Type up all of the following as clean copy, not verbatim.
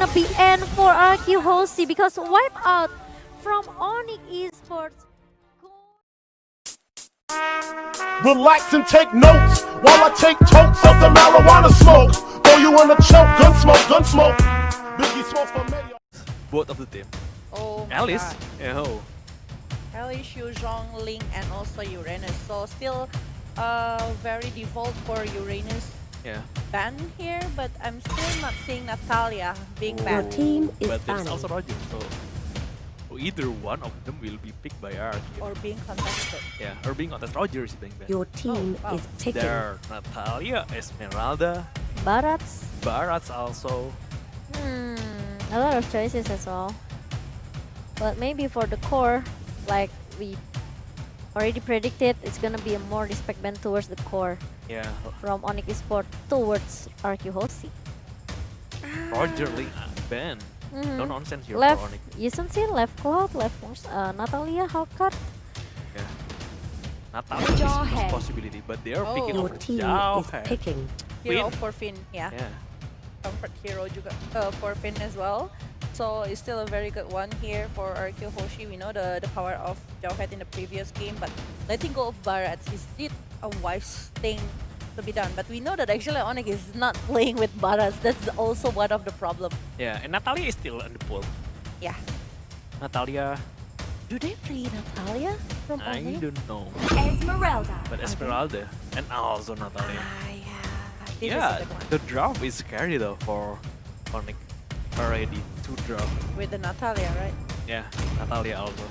gonna be end for RRQ HOSHI because wipe out from ONIC Esports. Relax and take notes while I take totes of the marijuana smoke. Throw you in a choke, gun smoke. Biggie smokes for mayor. Both of the team. Oh my Alice. God. Oh. Alice, Shuzhong, Ling, and also Uranus. So still very default for Uranus Yeah. ban here, but I'm still not seeing Natalia being Oh, banned. team is but there's banned. also Roger, so either one of them will be picked by RRQ. Or being contested. Yeah, or being honest, Roger is being banned. Your team wow. is picking. There, Natalia, Esmeralda, Barats. Barats also. A lot of choices as well. But maybe for the core, like we already predicted, it's gonna be a more respect band towards the core Yeah, from ONIC Esports towards RRQ HOSHI. Roger Ling banned. No nonsense here Left for Onyx. Yisunsin, left Cloud, left Natalia, Halkart. Yeah. Natalia is Jawhead. a possibility, but they are picking Your over team is Jawhead. picking. Hero Finn. for Finn, yeah. Yeah. Comfort hero juga, for Finn as well. So it's still a very good one here for RRQ HOSHI. We know the power of Jawhead in the previous game, but letting go of Barats is it a wise thing to be done. But we know that actually ONIC is not playing with Barats. That's also one of the problem. Yeah, and Natalia is still in the pool. Yeah. Natalia, Do they play Natalia from I ONIC? don't know. Esmeralda. But Esmeralda and also Natalia. Yeah. This is a Yeah, good one. the draft is scary though for Onyx already. 2 draft. With the Natalia, right? Yeah, Natalia also.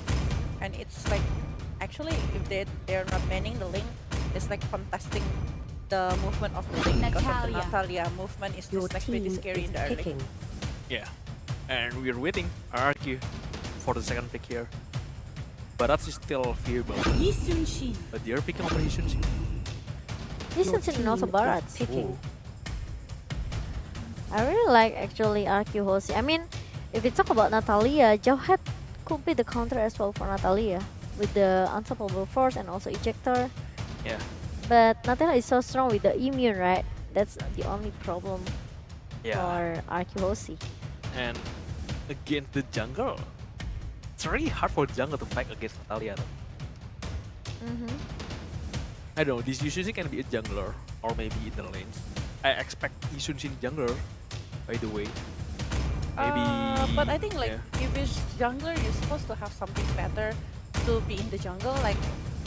And it's like, actually, if they're not banning the Link, it's like contesting the movement of the Link because of the Natalia movement is Your just like pretty team scary is in the early. picking. Yeah, and we're waiting RRQ for the second pick here. But that's still feasible. But they're picking over Yisunsin. Your Yisunsin and team also is Barats. picking. I really like actually RRQ HOSHI. I mean, if we talk about Natalia, Jawhead could be the counter as well for Natalia with the unstoppable force and also ejector. Yeah. But Natalia is so strong with the immune, right? That's the only problem Yeah. for RRQ HOSHI. And against the jungle, it's really hard for the jungle to fight against Natalia though. I don't know, this Yisunsin can be a jungler or maybe in the lanes. I expect Yisunsin jungler, by the way. Maybe. But I think like yeah. if it's jungler, you're supposed to have something better to be in the jungle. Like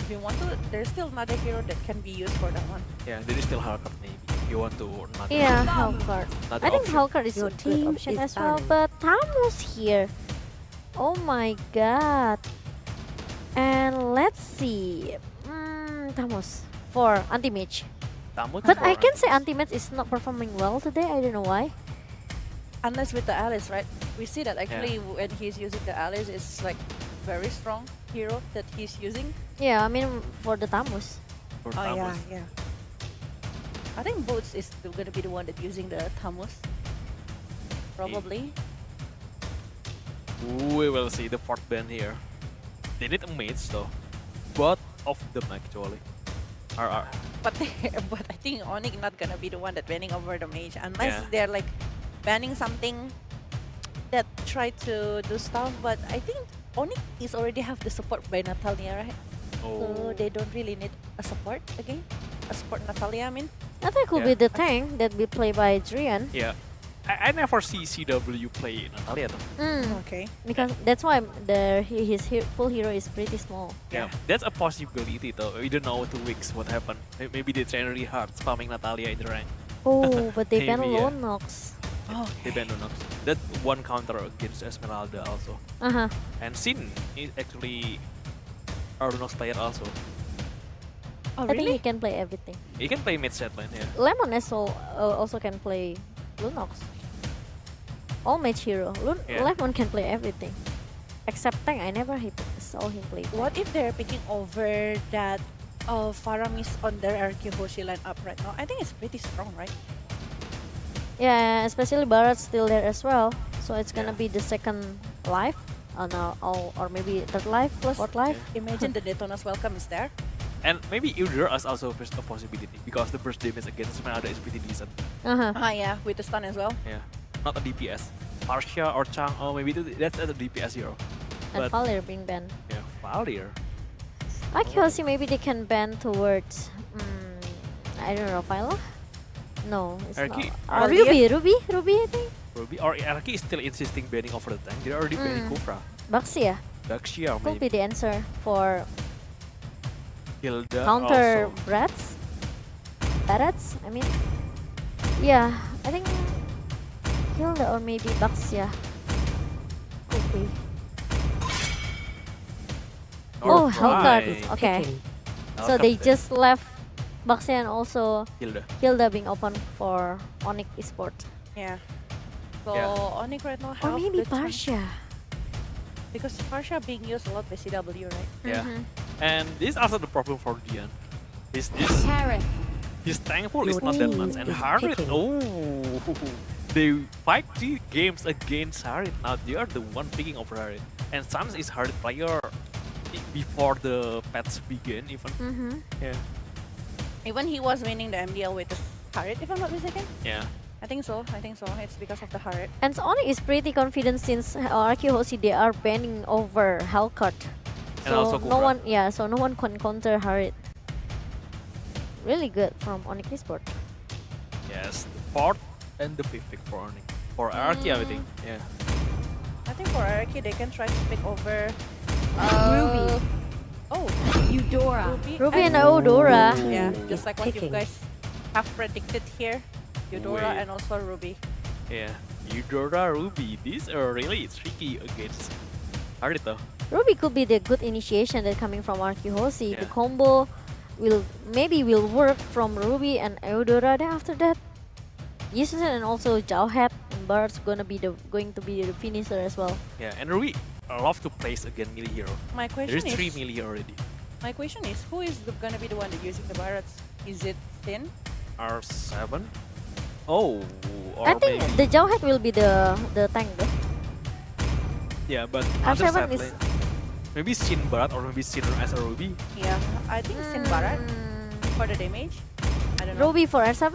if you want to, there's still another hero that can be used for that one. Yeah, there is still Halkart maybe. If you want to not Yeah, Halkart. another I think option. Halkart is Your a good team option is as well, banned. but Tamus here. Oh my god. And let's see. Tamus for anti-mage. Tamu But for I can Onyx. say anti-mage is not performing well today. I don't know why. Unless with the Alice, right? We see that actually when he's using the Alice, it's like very strong hero that he's using. Yeah, I mean for the Tamus. For Oh yeah, Tamus. yeah. I think Boots is still gonna be the one that using the Tamus. Probably. We will see the fourth band here. They need a mage though. Both of them actually. RR. But but I think ONIC not gonna be the one that banning over the mage unless Yeah. they're like banning something that try to do stuff. But I think ONIC is already have the support by Natalia, right? So they don't really need a support again. A support Natalia, I mean. I think could Yeah. be the tank that be played by Drian. Yeah. I never see CW play Natalia though. Okay. Because that's why his full hero is pretty small. Yeah, that's a possibility though. We don't know 2 weeks what happened. Maybe they train really hard spamming Natalia in the rank. Oh, but they ban Maybe, yeah. Lone Nox. Oh, They ban Lunox. That's one counter against Esmeralda also. And Sin is actually a Lunox player also. oh I think he really? can play everything. He can play mid set lane, yeah. Lemon also can play Lunox. All mage hero. Yeah. Lemon can play everything. Except tank, I never saw him play tank. What if they're picking over that Faramis on their RRQ HOSHI lineup right now? I think it's pretty strong, right? Yeah, especially Barat's still there as well. So it's gonna Yeah. be the second life. No, or maybe third life, fourth life. Imagine the Detona's welcome is there. And maybe Elder is also a possibility because the burst damage against Esmeralda is pretty decent. Uh-huh. Ah yeah, with the stun as well. Yeah, not a DPS. Parsha or Chang'e, maybe that's a DPS hero. And But Valir being banned. yeah, Valir. Accuracy, maybe they can ban towards, I don't know, Phyla? No, it's RRQ. not. Valir? Ruby, I think. Ruby or RRQ is still insisting banning over the tank. They're already banning Kufra. Baxia Daxia could be maybe. the answer for Hilda counter also. Barats, I mean. Yeah, I think Hilda or maybe Baxia could be. Oh, Hellcat. Alright. Okay. Picking. So they Hellcat just left Baxia and also Hilda. Hilda being open for ONIC eSport. Yeah. So Yeah. ONIC right now Or have maybe the chance- Parsha. because Parsha being used a lot by CW, right? Yeah. Mhm. And this is also the problem for Dian. This Tariff. his tank pool is Your not that team much, and is Harit. picking. Oh, they fight 3 games against Harit. Now they are the one picking over Harit, and Sans is Harit player before the patch begin even. Mhm. Yeah, Even he was winning the MPL with the Harit, if I'm not mistaken. yeah. I think so. It's because of the Harit. And ONIC is pretty confident since RRQ HOSHI they are banning over Hellcat. And So also no Kufra. one, yeah, so no one can counter Harit. Really good from ONIC eSport. Yes, the 4th and the 5th pick for Onyx. For RRQ, I think. Yeah. I think for RRQ they can try to pick over Ruby. Oh, Eudora. Ruby and Eudora. Yeah, Ooh. just like what you Picking. guys have predicted here. Eudora Wait. and also Ruby. Yeah. Eudora, Ruby. These are really tricky against Harit though. Ruby could be the good initiation that coming from RRQ HOSHI. The Yeah. combo will work from Ruby and Eudora. Then after that, Yisusen and also Jauhead and Bart's going to be the finisher as well. Yeah, and Ruby love to place against melee hero. My question There's is, 3 melee already. my question is, who is gonna be the one that using the Barats? Is it Thin? R7? Oh, or I think maybe. the Jauhead will be the tank though. Yeah, but R7 other side is- lane. Maybe Sin Barat or maybe Sin as a Ruby. Yeah, I think Sin Barat for the damage. I don't know. Ruby for R7?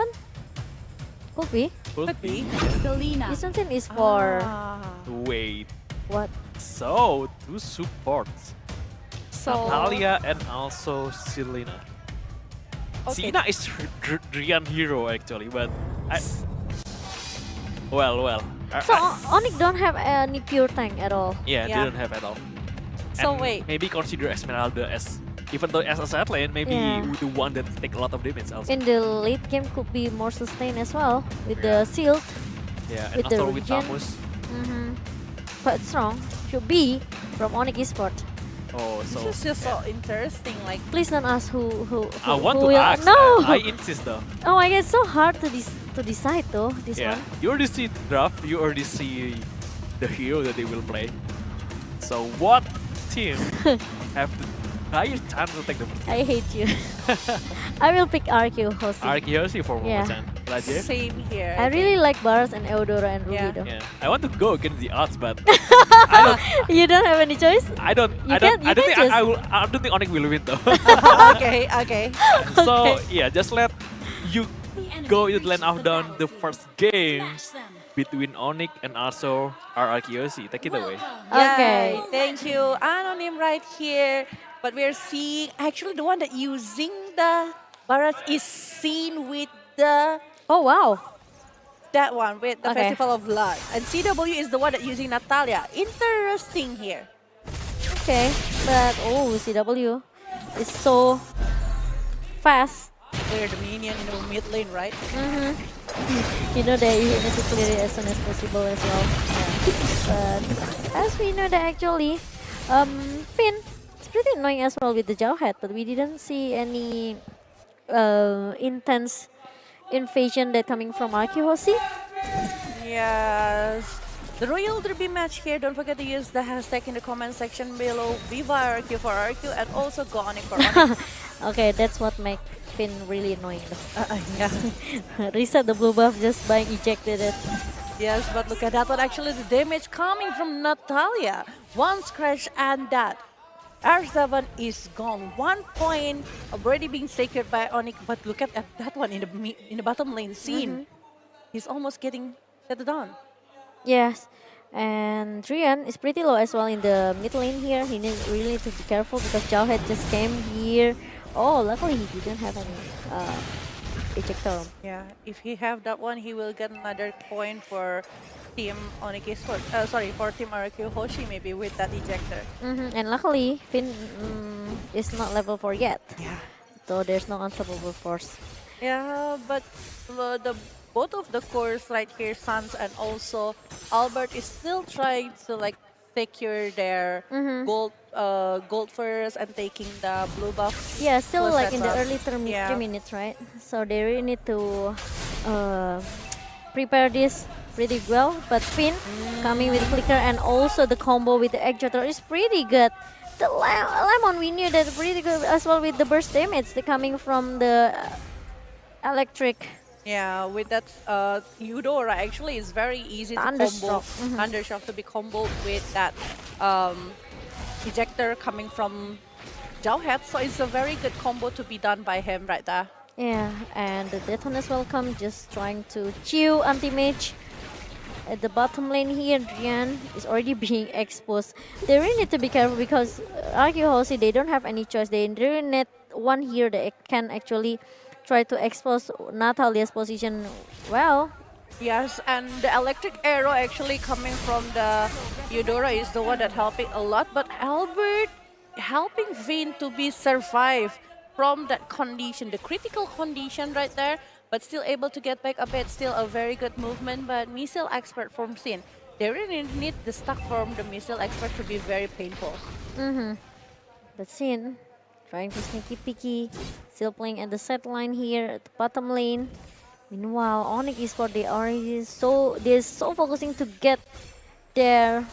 Could be. Could be. Selena. Yisusen is for Wait, what? so 2 supports. So Natalia and also Selena. okay. Sina is Drian hero actually, but well. So ONIC don't have any pure tank at all. Yeah, they Yeah. don't have at all. So And wait. maybe consider Esmeralda as, even though as a side lane, maybe Yeah. the one that take a lot of damage also. In the late game could be more sustained as well with Yeah. the shield. Yeah, and with the also with regen. Tamus. But strong should be from ONIC eSport. Oh, so This is just so interesting. Like, Please don't ask who I want who to will. ask. No. I insist though. Oh my god, it's so hard to decide though. This Yeah, one. you already see the draft. You already see the hero that they will play. So what team have the highest chance to take the first I hate you. I will pick RQ HOSHI. RRQ for Yeah. Momo-chan. Raja? same here. I really like Baras and Eudora and Ruby Yeah. though. Yeah, I want to go against the odds, but You don't have any choice? I don't You can think just- I don't think Onyx will win though. Okay. So yeah, just let you go to the lane of down the first game between Onyx and also RRQ. Take it away. Okay. Yay, thank you. Anonym right here. But we're seeing, actually the one that using the Barat is seen with the, Oh wow. that one with the Okay. Festival of Blood. And CW is the one that using Natalia. Interesting here. Okay. But oh, CW is so fast. Clear the minion in the mid lane, right? You know that you need to clear it as soon as possible as well. Yeah. But as we know that actually, Finn is pretty annoying as well with the Jauhead, but we didn't see any intense invasion that coming from RQ HOSHI. Yes. The Royal Derby match here. Don't forget to use the hashtag in the comment section below. Viva RQ for RQ and also Gonic for Onyx. Okay, that's what make Finn really annoying though. Yeah. Reset the blue buff just by ejected it. Yes, but look at that one. Actually, the damage coming from Natalia. One scratch and that. R7 is gone. 1 point already being secured by Onyx. But look at that one in the bottom lane scene. He's almost getting settled down. Yes, And Drian is pretty low as well in the mid lane here. He really need to be careful because Jawhead just came here. Oh, luckily he didn't have any ejector. Yeah, if he have that one, he will get another point for Team ONIC ESPORT. Sorry, for Team RRQ HOSHI maybe with that ejector. And luckily, Finn is not level 4 yet. Yeah. So there's no unstoppable force. Yeah, but the both of the cores right here, Sans and also Albert, is still trying to like secure their gold first and taking the blue buff. Yeah, still plus like red in the buff. early 3 Yeah. minutes, right? So they really need to prepare this pretty well. But Finn coming with flicker and also the combo with the Executor is pretty good. The Lemon, we knew that pretty good as well with the burst damage coming from the electric. Yeah, with that Eudora actually is very easy to Thundershock. combo. Thundershock to be comboed with that ejector coming from Jawhead, so it's a very good combo to be done by him right there. Yeah, and the Detona's welcome, just trying to chew anti-mage. At the bottom lane here, Drian is already being exposed. They really need to be careful because RRQ HOSHI, they don't have any choice. They really need one here that can actually try to expose Natalia's position well. Yes, and the electric arrow actually coming from the Eudora is the one that helping a lot, but Albert helping Vayne to be survive from that condition, the critical condition right there, but still able to get back a bit. Still a very good movement, but missile expert from Sin. They really need the stuck from the missile expert to be very painful. But Sin trying to sneaky peeky, still playing at the set line here at the bottom lane. Meanwhile, ONIC ESPORT, they're so focusing to get their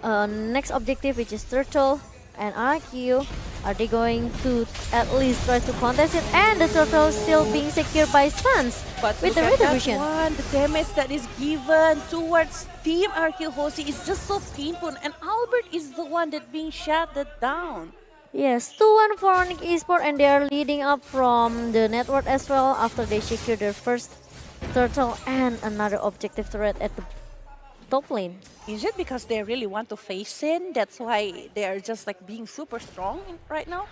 next objective, which is Turtle and RRQ. Are they going to at least try to contest it? And the Turtle still being secured by Suns But with the look at that retribution. one, the damage that is given towards Team RRQ HOSHI is just so painful, and Albert is the one that being shut down. Yes, 2-1 for ONIC ESPORT, and they are leading up from the network as well after they secure their first Turtle and another objective turret at the top lane. Is it because they really want to face Sin? That's why they are just like being super strong right now?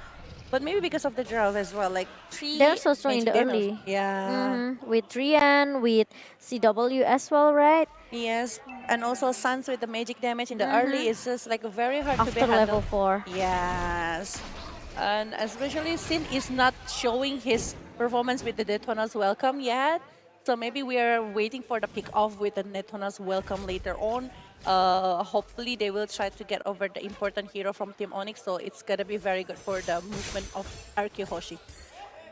But maybe because of the draw as well, like 3 They're so strong in magic the damage. early. Yeah. With Drian, with CW as well, right? Yes, and also Suns with the magic damage in the early is just like very hard to be After level handled. 4. Yes, and especially Sin is not showing his performance with the Detona's welcome yet. So maybe we are waiting for the pick off with the Detona's welcome later on. Hopefully they will try to get over the important hero from Team ONIC, so it's gonna be very good for the movement of RRQ HOSHI.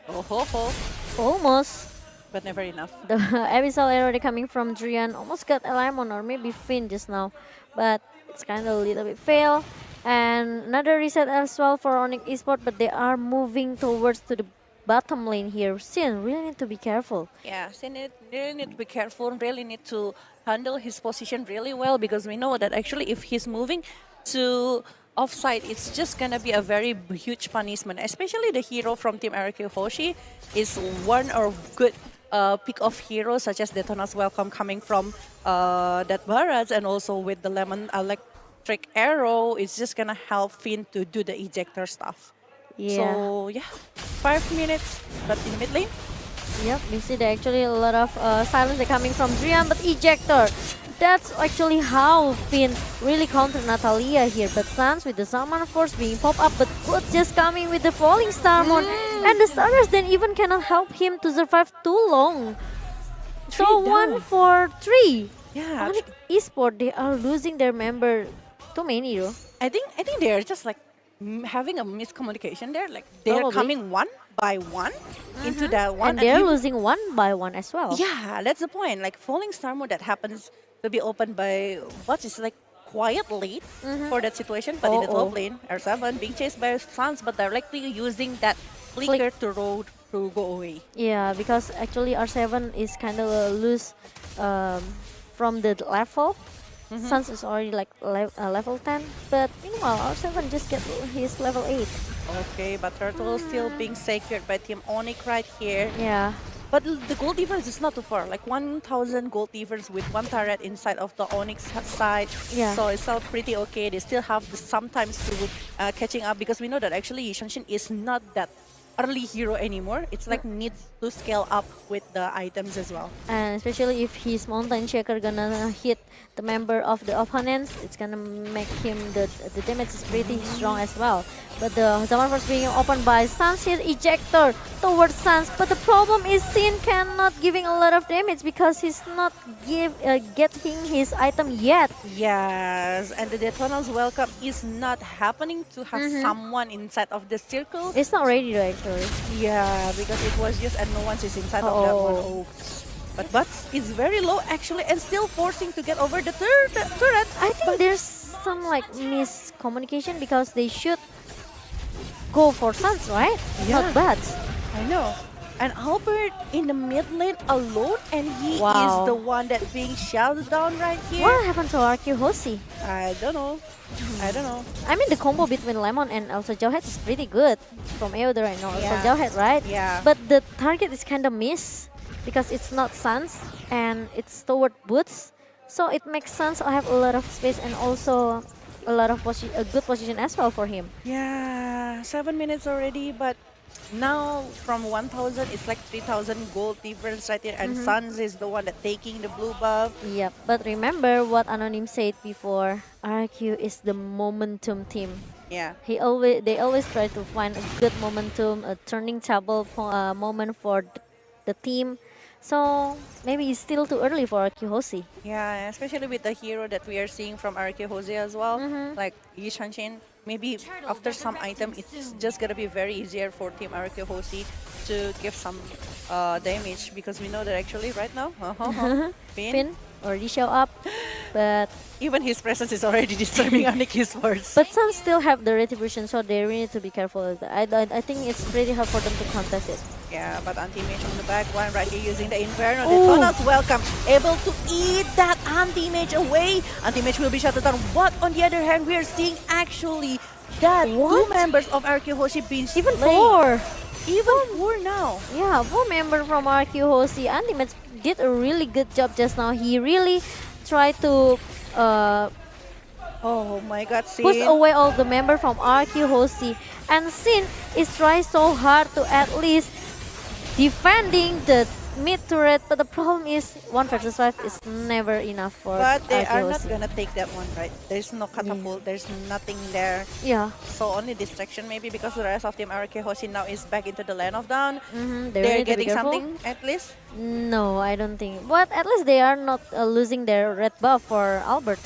Oh ho ho, Almost. but never enough. The Abyssal arrow coming from Drian almost got a Lemon or maybe Finn just now. But it's kind of a little bit fail. And another reset as well for ONIC ESPORT, but they are moving towards to the bottom lane here. Sin really need to be careful. Yeah, Sin really need to be careful, really need to handle his position really well, because we know that actually if he's moving to offside, it's just gonna be a very huge punishment. Especially the hero from Team RRQ HOSHI is one of good pick of heroes such as Detona's welcome coming from that Barrage, and also with the lemon electric arrow, it's just gonna help Finn to do the ejector stuff. Yeah. So yeah, 5 minutes, but in the mid lane. Yep, we see that actually a lot of silence are coming from Drian, but ejector. That's actually how Finn really countered Natalia here. But Sans with the Summon Force being popped up, but Good just coming with the Falling Star Mode. And the starters then even cannot help him to survive too long. So Three 1 down. for 3. Yeah, ONIC ESPORT, they are losing their member. Too many though. I think they're just like having a miscommunication there. Like they're Probably. coming one by one into that one, And they're you- losing 1 by 1 as well. Yeah, that's the point. Like falling star mode that happens to be opened by what is like quiet late for that situation, but in the top lane, R7 being chased by Sans, but directly using that flicker to road to go away. Yeah, because actually R7 is kind of loose from the level. Sans is already like level 10, but meanwhile R7 just get his level 8. Okay, but Turtle still being secured by Team ONIC right here. Yeah, But the gold difference is not too far. Like 1,000 gold difference with one turret inside of the ONIC side. Yeah. So it's still pretty okay. They still have the sometimes to catching up because we know that actually Shanshin is not that early hero anymore. It's like needs to scale up with the items as well. And especially if his mountain shaker gonna hit the member of the opponents, it's gonna make him the damage is pretty strong as well. But the Zaman Force being opened by Sans here, ejector towards Sans. But the problem is Sin cannot giving a lot of damage because he's not getting his item yet. Yes, and the Detonal's welcome is not happening to have someone inside of the circle. It's not ready though actually. Yeah, because it was just and no one is inside of that one. Oh. But Butts is very low actually and still forcing to get over the turret. I think there's some like miscommunication because they should go for Sans, right? Yeah. Not Bats. I know. And Albert in the mid lane alone and he Wow. is the one that being shouted down right here. What happened to RRQ HOSI? I don't know. I don't know. I mean the combo between Lemon and also Jawhead is pretty good from Eodora and also Yeah. Jawhead, right? Yeah. But the target is kind of miss because it's not Sans and it's toward Boots. So it makes Sans have a lot of space and also a lot of a good position as well for him. Yeah, 7 minutes already, but now from 1,000 it's like 3,000 gold difference right here, and Suns is the one that taking the blue buff. Yep, but remember what Anonym said before, RRQ is the momentum team. Yeah, They always try to find a good momentum, a turning table moment for the team. So maybe it's still too early for RRQ HOSI. yeah, especially with the hero that we are seeing from RRQ Jose as well, like Yi Shanshin. Maybe after some item, it's just gonna be very easier for Team RRQ Hosi to give some damage because we know that actually right now, Finn already show up, but even his presence is already disturbing ONIC esports. but some still have the retribution, so they really need to be careful with that. I think it's pretty hard for them to contest it. Yeah, but anti-mage on the back one right here using the Inferno. Detonal's welcome, able to eat that anti-mage away. Anti-mage will be shut down. But on the other hand, we are seeing actually that two members of RQ Hoshi being Even slain. four! Even four now. Yeah, four member from RQ HOSI. Antimates did a really good job just now. He really tried to Oh my god, push Sin. away all the member from RQ HOSI. And Sin is trying so hard to at least defending the mid turret, but the problem is 1 versus 5 is never enough for But they are not RQ HOSI. gonna take that one, right? There's no catapult, there's nothing there. Yeah, So only distraction maybe because the rest of Team RQ Hoshi now is back into the land of down. they They're need to be getting careful. something at least. No, I don't think. But at least they are not losing their red buff for Albert.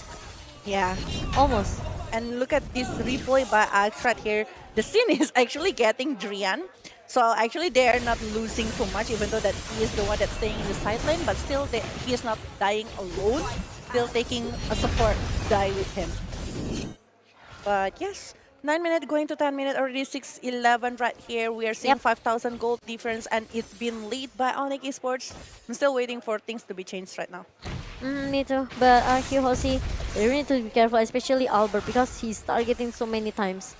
Yeah. Almost. And look at this replay by Alex right here. The scene is actually getting Drian. So actually they are not losing too much even though that he is the one that's staying in the side lane. But still he is not dying alone. Still taking a support die with him. But yes, 9 minutes going to 10 minutes, already 6-11 right here. We are seeing 5,000 gold difference and it's been lead by ONIC Esports. I'm still waiting for things to be changed right now. Me too. But RQ HOSI, they really need to be careful, especially Albert, because he's targeting so many times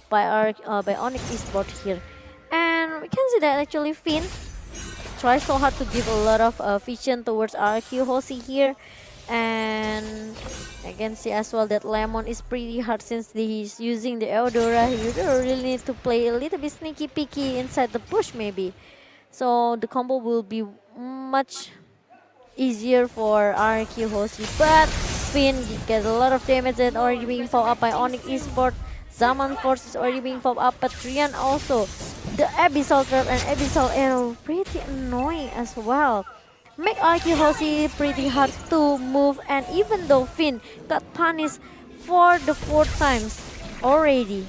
by ONIC Esports here. And we can see that actually Finn tries so hard to give a lot of vision towards RQ HOSI here. And I can see as well that Lemon is pretty hard since he's using the Eodora. You really need to play a little bit sneaky peeky inside the push maybe. So the combo will be much easier for RRQ HOSI. But Finn gets a lot of damage and already being followed up by ONIC Esports. Zaman Force is already being popped up, but Trian also. The Abyssal Trap and Abyssal Arrow pretty annoying as well. Make RQ HOSI pretty hard to move, and even though Finn got punished for the 4th times already.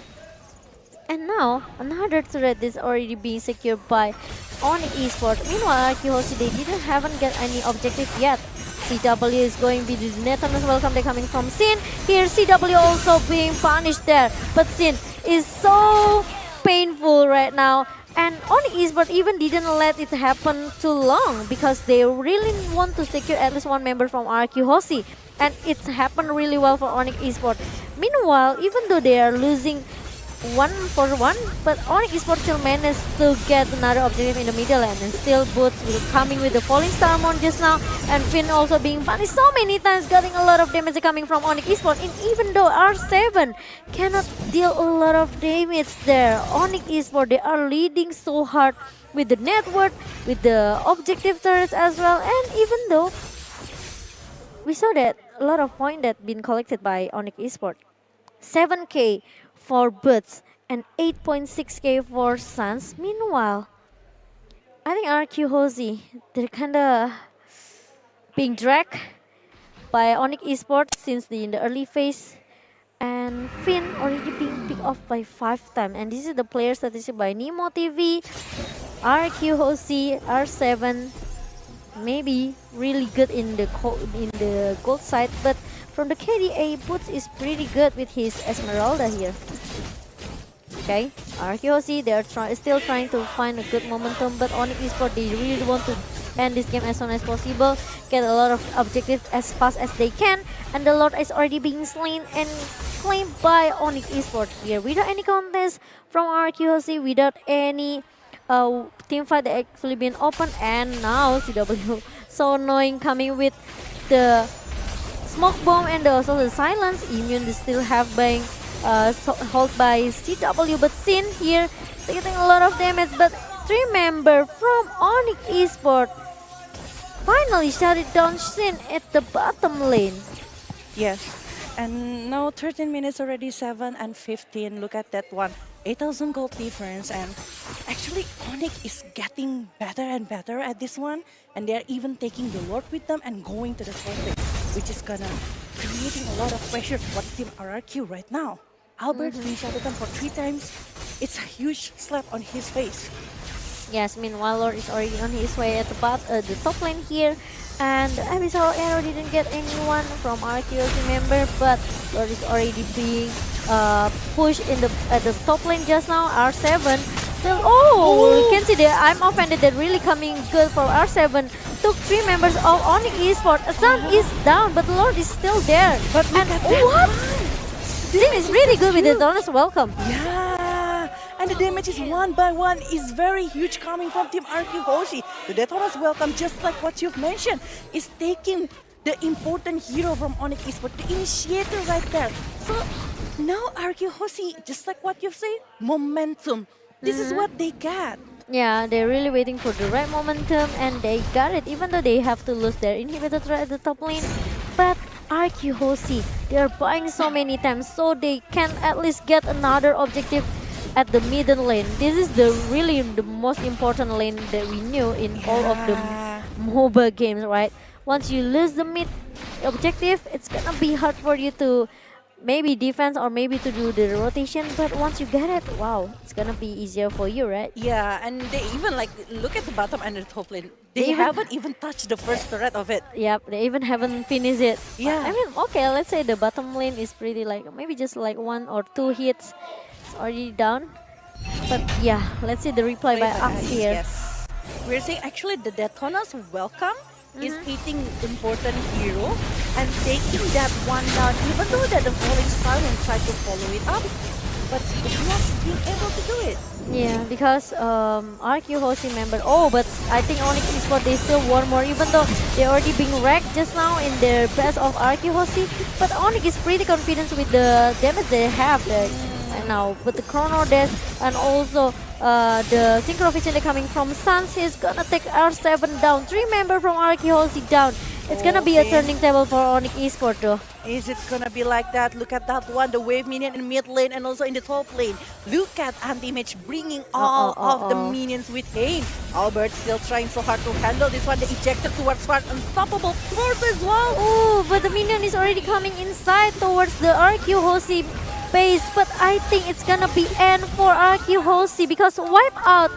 And now another turret is already being secured by ONIC Esports. Meanwhile, RQ HOSI they haven't get any objective yet. CW is going to be the Nathan's welcome. They're coming from Sin. Here CW also being punished there. But Sin is so painful right now. And ONIC Esports even didn't let it happen too long because they really want to secure at least one member from RQ HOSI. And it's happened really well for ONIC Esports. Meanwhile, even though they are losing 1-for-1, but ONIC Esports still managed to get another objective in the middle lane, and still Boots will coming with the falling star mount just now, and Finn also being punished so many times, getting a lot of damage coming from ONIC Esports. And even though R7 cannot deal a lot of damage there, ONIC Esports, they are leading so hard with the network, with the objective turrets as well. And even though we saw that a lot of points that been collected by ONIC Esports, 7k for Boots and 8.6k for Suns. Meanwhile, I think RRQ HOSI, they're kinda being dragged by ONIC Esports since in the early phase. And Finn already being picked off by 5 times. And this is the player statistic by Nemo TV. RRQ HOSI, R7, maybe really good in the gold side, but from the KDA, Boots is pretty good with his Esmeralda here. Okay, RRQ, they are still trying to find a good momentum, but ONIC Esports, they really want to end this game as soon as possible, get a lot of objectives as fast as they can, and the Lord is already being slain and claimed by ONIC Esports here without any contest from RRQ, without any team fight that actually been open. And now CW so annoying, coming with the smoke bomb and also the silence. Immune is still have being held by CW, but Sin here getting a lot of damage. But 3 member from ONIC Esports finally shut it down Sin at the bottom lane. Yes, and now 13 minutes already, 7 and 15. Look at that one, 8,000 gold difference. And actually ONIC is getting better and better at this one, and they're even taking the Lord with them and going to the top lane, which is gonna creating a lot of pressure for Team RRQ right now. Albert being shut down for 3 times. It's a huge slap on his face. Yes, meanwhile Lord is already on his way at the top lane here, and Abyssal Arrow didn't get anyone from RRQ member, but Lord is already being pushed at the top lane just now. R7 still, you can see that I'm offended, that really coming good for R7. Took 3 members of ONIC Esports. Sun is down, but Lord is still there. But and what? Sin is really good with the Donus welcome. Yeah, and the damage is 1 by 1 is very huge coming from Team RQ HOSI. The Detona's welcome, just like what you've mentioned, is taking the important hero from ONIC Esports, the initiator right there. So now RQ HOSI, just like what you've said, momentum. This is what they got. Yeah, they're really waiting for the right momentum, and they got it, even though they have to lose their inhibitor threat at the top lane. But RQ HOSI, they are buying so many times, so they can at least get another objective at the middle lane. This is really the most important lane that we knew in all of the MOBA games, right? Once you lose the mid objective, it's gonna be hard for you to maybe defense or maybe to do the rotation, but once you get it, wow, it's gonna be easier for you, right? Yeah, and they even like look at the bottom and the top lane. They haven't even touched the first threat of it. Yep, they even haven't finished it. Yeah. I mean, okay, let's say the bottom lane is pretty like maybe just like 1 or 2 hits. It's already down. But yeah, let's see the reply by Axe here. Yes. We're saying actually the Detona's welcome is hitting important hero and taking that one down, even though that the falling silent tried to follow it up, but it's not being able to do it. Yeah, because RQ HOSI member, but I think ONIC Esports, they still want more, even though they already being wrecked just now in their best of RQ HOSI, but ONIC is pretty confident with the damage they have there right now. But the Chrono Dash and also the Synchro Vision coming from Suns is gonna take R7 down. 3 member from RQ HOSI down. It's gonna be a turning table for ONIC Esports though. Is it gonna be like that? Look at that one, the wave minion in mid lane and also in the top lane. Look at Anti-Mage bringing all of the minions with him. Albert still trying so hard to handle this one. The ejected towards one unstoppable force as well. Oh, but the minion is already coming inside towards the RQ HOSI base. But I think it's gonna be end for RQ HOSI because wipe out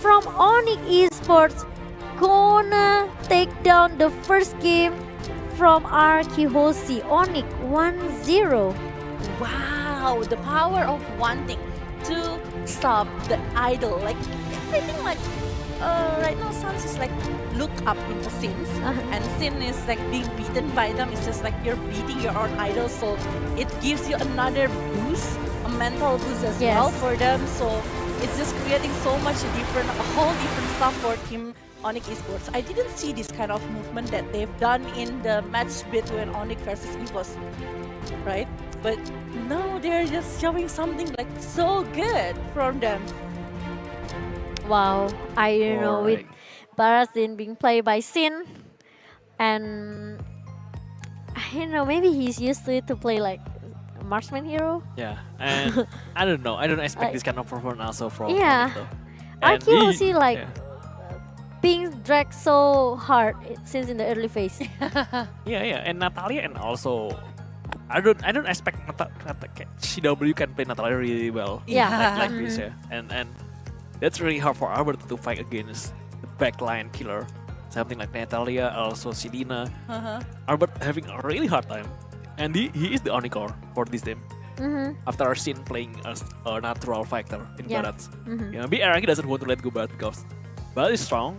from ONIC Esports gonna take down the first game from RQ HOSI. ONIC 1-0. Wow, the power of wanting to stop the idol. Like, I think like right now Sans is like look up into Sins, and Sin is like being beaten by them. It's just like you're beating your own idol, so it gives you another boost, a mental boost as well Yes. for them. So it's just creating so much different, a whole different stuff for Team ONIC Esports. I didn't see this kind of movement that they've done in the match between ONIC versus EVOS, right? But now they're just showing something like so good from them. Wow, I don't know with Alright. Barazin being played by Sin, and I don't know, maybe he's used to it to play like a marksman hero. Yeah, and I don't know. I don't expect Like- this kind of performance also from Yeah. Onyx, though. And RQOC like yeah. being dragged so hard since in the early phase. Yeah, and Natalia, and also I don't expect CW can play Natalia really well. Yeah. like this, yeah, and that's really hard for Albert to fight against the backline killer. Something like Natalia, also Selena. Albert having a really hard time, and he is the only core for this team. After Sin playing as a natural fighter in Yeah. Barats. You know, RRQ doesn't want to let go Barat because Barat is strong.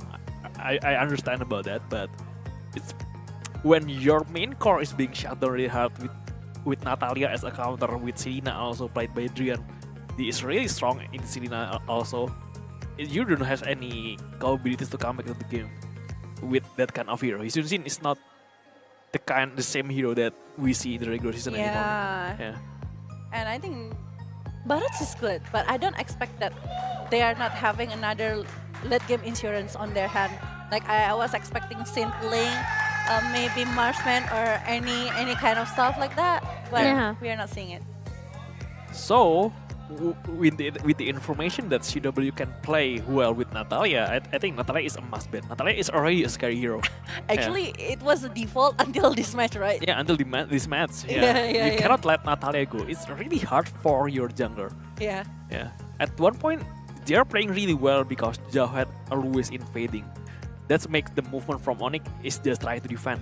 I understand about that, but it's when your main core is being shut down really hard with Natalia as a counter, with Selena also played by Adrian. He is really strong in Selena also. You don't have any capabilities to come back to the game with that kind of hero. Hyun Sin is not the same hero that we see in the regular season anymore. Yeah. And I think Barats is good, but I don't expect that they are not having another late game insurance on their hand. Like I was expecting Sin playing maybe Marksman or any kind of stuff like that, but Yeah. we are not seeing it. So with the information that CW can play well with Natalia, I think Natalia is a must bet. Natalia is already a scary hero. Actually, it was a default until this match, right? Yeah, until this match. Yeah, you cannot let Natalia go. It's really hard for your jungler. Yeah. Yeah. At one point, they are playing really well because Jawhead always invading. That makes the movement from ONIC is just try to defend.